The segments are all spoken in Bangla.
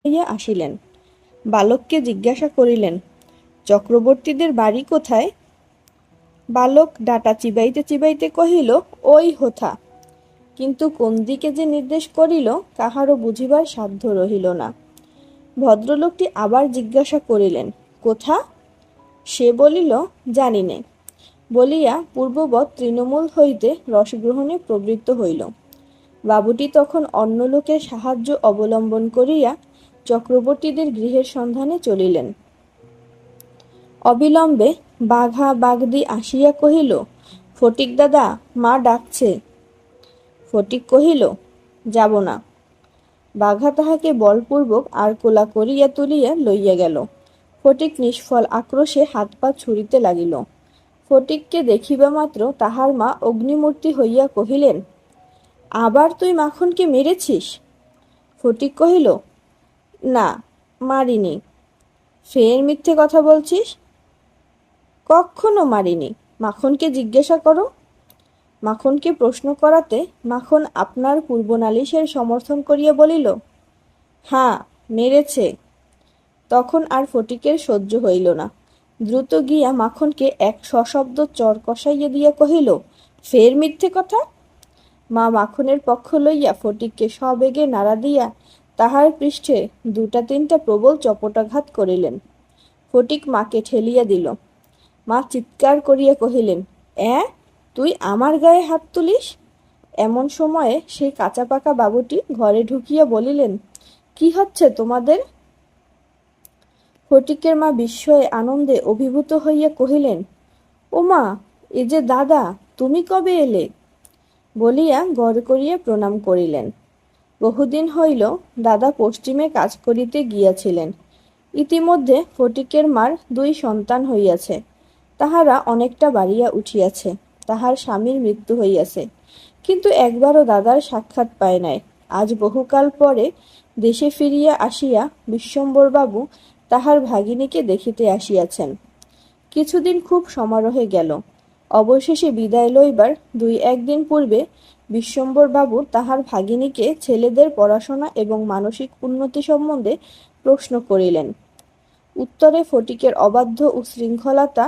হইয়া আসিলেন। বালককে জিজ্ঞাসা করিলেন, চক্রবর্তীদের বাড়ি কোথায়? বালক ডাঁটা চিবাইতে চিবাইতে কহিল, ওই হোথা। কিন্তু কোন দিকে যে নির্দেশ করিল কাহারও বুঝিবার সাধ্য রহিল না। ভদ্রলোকটি আবার জিজ্ঞাসা করিলেন, কোথা? সে বলিল, জানি নে, বলিয়া পূর্ববৎ তৃণমূল হইতে রসগ্রহণে প্রবৃত্ত হইল। বাবুটি তখন অন্য লোকের সাহায্য অবলম্বন করিয়া চক্রবর্তীদের গৃহের সন্ধানে চলিলেন। অবিলম্বে বাঘা বাগদি আসিয়া কহিল, ফটিক দাদা, মা ডাকছে। ফটিক কহিল, যাব না। বাঘা তাহাকে বলপূর্বক আরকোলা করিয়া তুলিয়া লইয়া গেল। ফটিক নিষ্ফল আক্রোশে হাত পা ছুড়িতে লাগিল। ফটিককে দেখিবা মাত্র তাহার মা অগ্নিমূর্তি হইয়া কহিলেন, আবার তুই মাখনকে মেরেছিস? ফটিক কহিল, না, মারিনি। ফের মিথ্যে কথা বলছিস? কখনো মারিনি, মাখনকে জিজ্ঞাসা করো। মাখনকে প্রশ্ন করাতে মাখন আপনার পূর্বনালিশের সমর্থন করিয়া বলিল, হ্যাঁ, মেরেছে। তখন আর ফটিকের সহ্য হইল না। দ্রুত গিয়া মাখনকে এক সশব্দ চর কষাইয়া দিয়া কহিল, ফের মিথ্যে কথা। মা মাখনের পক্ষ লইয়া ফটিককে সবেগে নাড়া দিয়া তাহার পৃষ্ঠে দুটা তিনটা প্রবল চপটাঘাত করিলেন। ফটিক মাকে ঠেলিয়া দিল। মা চিৎকার করিয়া কহিলেন, তুই আমার গায়ে হাত তুলিস? এমন সময়ে সেই কাঁচা পাকা বাবুটি ঘরে ঢুকিয়া বলিলেন, কি হচ্ছে তোমাদের? ফটিকের মা বিস্ময়ে আনন্দে অভিভূত হইয়া কহিলেন, ও মা, এ যে দাদা, তুমি কবে এলে? বলিয়া গড় করিয়া প্রণাম করিলেন। বহুদিন হইল দাদা পশ্চিমে কাজ করিতে গিয়াছিলেন। ইতিমধ্যে ফটিকের মার দুই সন্তান হইয়াছে। তাহারা অনেকটা বাড়িয়া উঠিয়াছে। তাহার স্বামীর মৃত্যু হইয়াছে, কিন্তু একবারও দাদার সাক্ষাৎ পায় নাই। আজ বহুকাল পরে দেশে ফিরিয়া আসিয়া বিশ্বম্বরবাবু তাহার ভাগিনীকে দেখিতে আসিয়াছেন। কিছুদিন খুব সমারোহে গেল। অবশেষে বিদায় লইবার 2-1 দিন পূর্বে বিশ্বম্বরবাবু তাহার ভাগিনীকে ছেলেদের পড়াশোনা এবং মানসিক উন্নতি সম্বন্ধে প্রশ্ন করিলেন। উত্তরে ফটিকের অবাধ্য উশৃঙ্খলতা,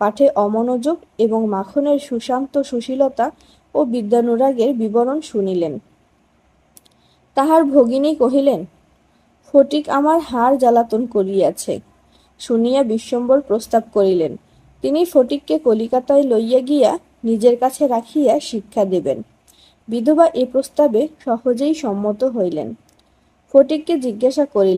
পাঠে অমনোযোগ এবং মাখনের সুশান্ত সুশীলতা ও বিদ্যানুরাগের বিবরণ শুনিলেন। তাহার ভগিনী কহিলেন, ফটিক আমার হাড় জ্বালাতন করিয়াছে। শুনিয়া বিশ্বম্বর প্রস্তাব করিলেন, তিনি ফটিককে কলিকাতায় লইয়া গিয়া নিজের কাছে রাখিয়া শিক্ষা দেবেন। বিধবা এ প্রস্তাবে সহজেই সম্মত হইলেন। ফটিককে জিজ্ঞাসা করিলেন,